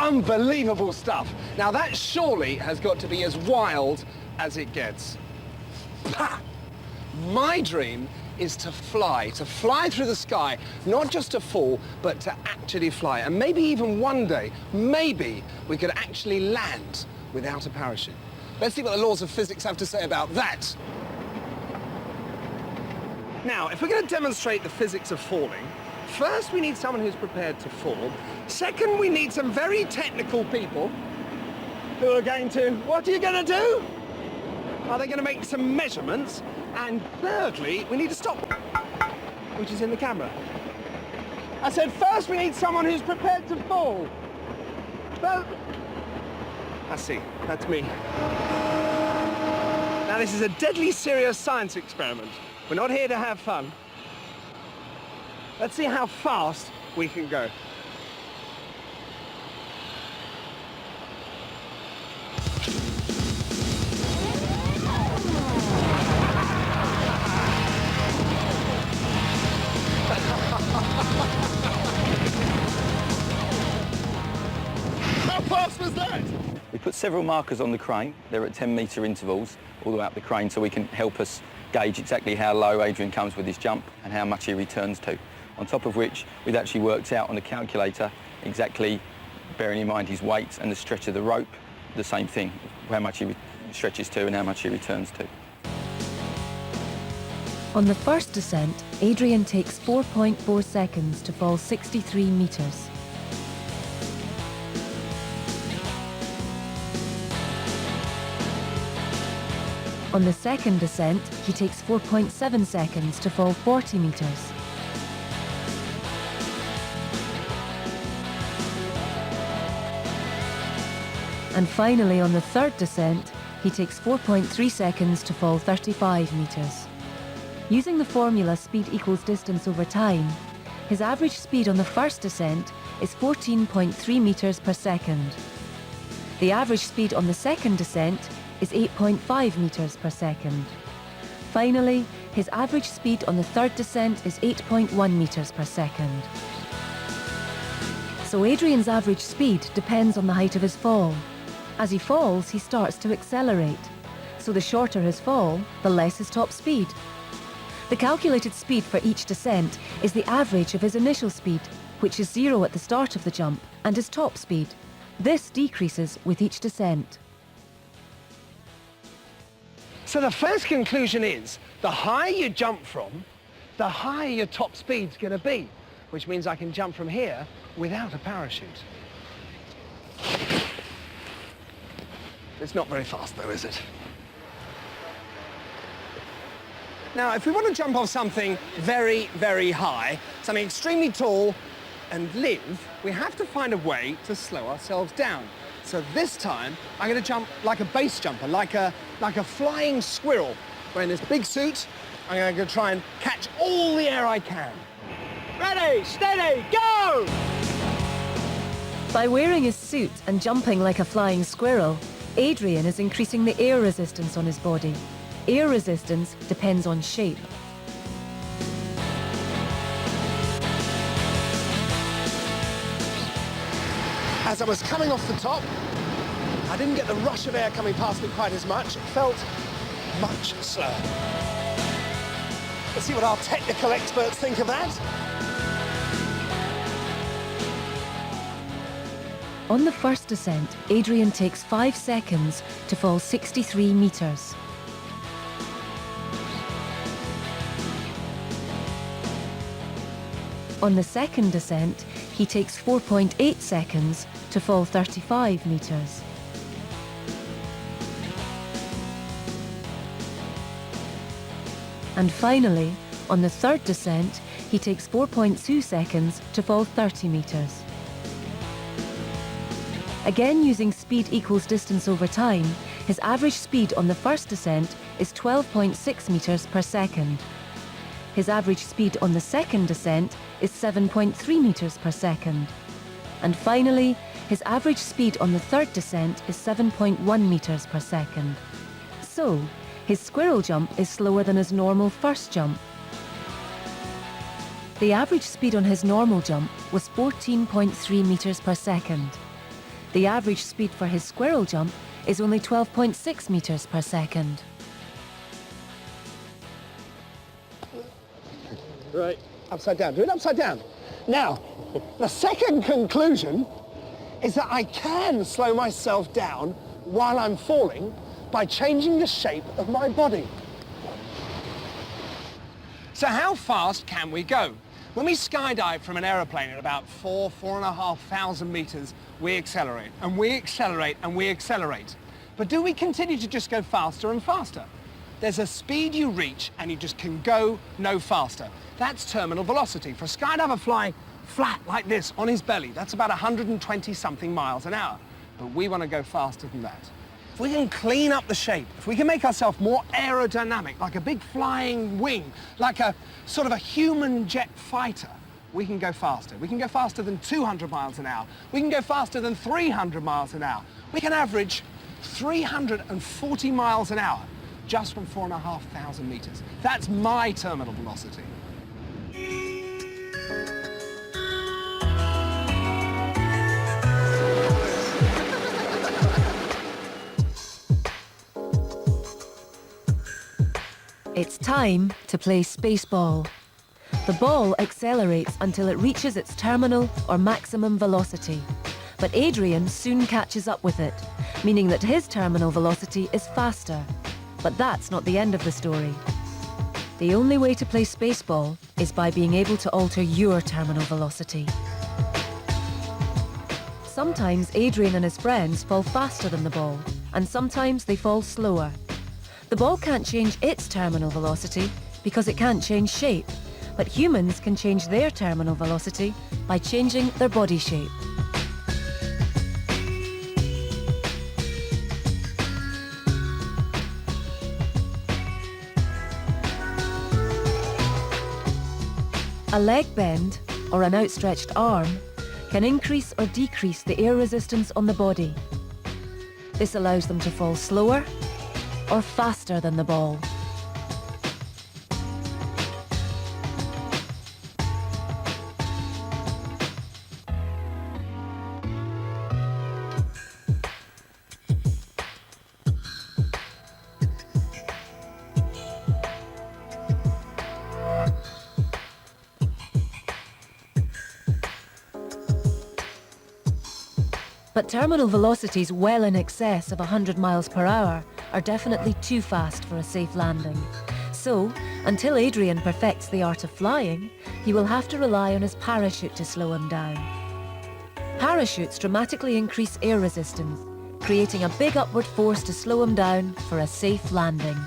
unbelievable stuff. Now that surely has got to be as wild as it gets. Pah! My dream is to fly through the sky, not just to fall, but to actually fly. And maybe even one day, maybe we could actually land without a parachute. Let's see what the laws of physics have to say about that. Now, if we're going to demonstrate the physics of falling, first we need someone who's prepared to fall. Second, we need some very technical people who are going to... What are you going to do? Are they going to make some measurements? And thirdly, we need to stop, which is in the camera. I said first we need someone who's prepared to fall. Well, I see, that's me. Now this is a deadly serious science experiment. We're not here to have fun. Let's see how fast we can go. How fast was that? We put several markers on the crane. They're at 10-metre intervals all the way up the crane, so we can help us gauge exactly how low Adrian comes with his jump and how much he returns to. On top of which, we've actually worked out on the calculator exactly, bearing in mind his weight and the stretch of the rope, the same thing, how much he stretches to and how much he returns to. On the first descent, Adrian takes 4.4 seconds to fall 63 metres. On the second descent, he takes 4.7 seconds to fall 40 metres. And finally, on the third descent, he takes 4.3 seconds to fall 35 metres. Using the formula speed equals distance over time, his average speed on the first descent is 14.3 metres per second. The average speed on the second descent is 8.5 metres per second. Finally, his average speed on the third descent is 8.1 metres per second. So Adrian's average speed depends on the height of his fall. As he falls, he starts to accelerate. So the shorter his fall, the less his top speed. The calculated speed for each descent is the average of his initial speed, which is 0 at the start of the jump, and his top speed. This decreases with each descent. So the first conclusion is, the higher you jump from, the higher your top speed's going to be, which means I can jump from here without a parachute. It's not very fast though, is it? Now, if we want to jump off something very, very high, something extremely tall and live, we have to find a way to slow ourselves down. So this time, I'm going to jump like a base jumper, like a flying squirrel. Wearing this big suit, I'm going to try and catch all the air I can. Ready, steady, go! By wearing his suit and jumping like a flying squirrel, Adrian is increasing the air resistance on his body. Air resistance depends on shape. As I was coming off the top, I didn't get the rush of air coming past me quite as much. It felt much slower. Let's see what our technical experts think of that. On the first descent, Adrian takes 5 seconds to fall 63 metres. On the second descent, he takes 4.8 seconds to fall 35 metres. And finally, on the third descent, he takes 4.2 seconds to fall 30 metres. Again, using speed equals distance over time, his average speed on the first descent is 12.6 metres per second. His average speed on the second descent is 7.3 metres per second. And finally, his average speed on the third descent is 7.1 metres per second. So, his squirrel jump is slower than his normal first jump. The average speed on his normal jump was 14.3 metres per second. The average speed for his squirrel jump is only 12.6 meters per second. Right. Upside down. Do it upside down. Now, the second conclusion is that I can slow myself down while I'm falling by changing the shape of my body. So how fast can we go? When we skydive from an aeroplane at about 4,500 meters, we accelerate, and we accelerate, and we accelerate. But do we continue to just go faster and faster? There's a speed you reach and you just can go no faster. That's terminal velocity. For a skydiver flying flat like this on his belly, that's about 120 something miles an hour. But we want to go faster than that. If we can clean up the shape, if we can make ourselves more aerodynamic, like a big flying wing, like a sort of a human jet fighter, we can go faster. We can go faster than 200 miles an hour. We can go faster than 300 miles an hour. We can average 340 miles an hour just from 4,500 meters. That's my terminal velocity. It's time to play Spaceball. The ball accelerates until it reaches its terminal or maximum velocity. But Adrian soon catches up with it, meaning that his terminal velocity is faster. But that's not the end of the story. The only way to play Spaceball is by being able to alter your terminal velocity. Sometimes Adrian and his friends fall faster than the ball, and sometimes they fall slower. The ball can't change its terminal velocity because it can't change shape, but humans can change their terminal velocity by changing their body shape. A leg bend, or an outstretched arm, can increase or decrease the air resistance on the body. This allows them to fall slower or faster than the ball. But terminal velocities well in excess of 100 miles per hour are definitely too fast for a safe landing. So, until Adrian perfects the art of flying, he will have to rely on his parachute to slow him down. Parachutes dramatically increase air resistance, creating a big upward force to slow him down for a safe landing.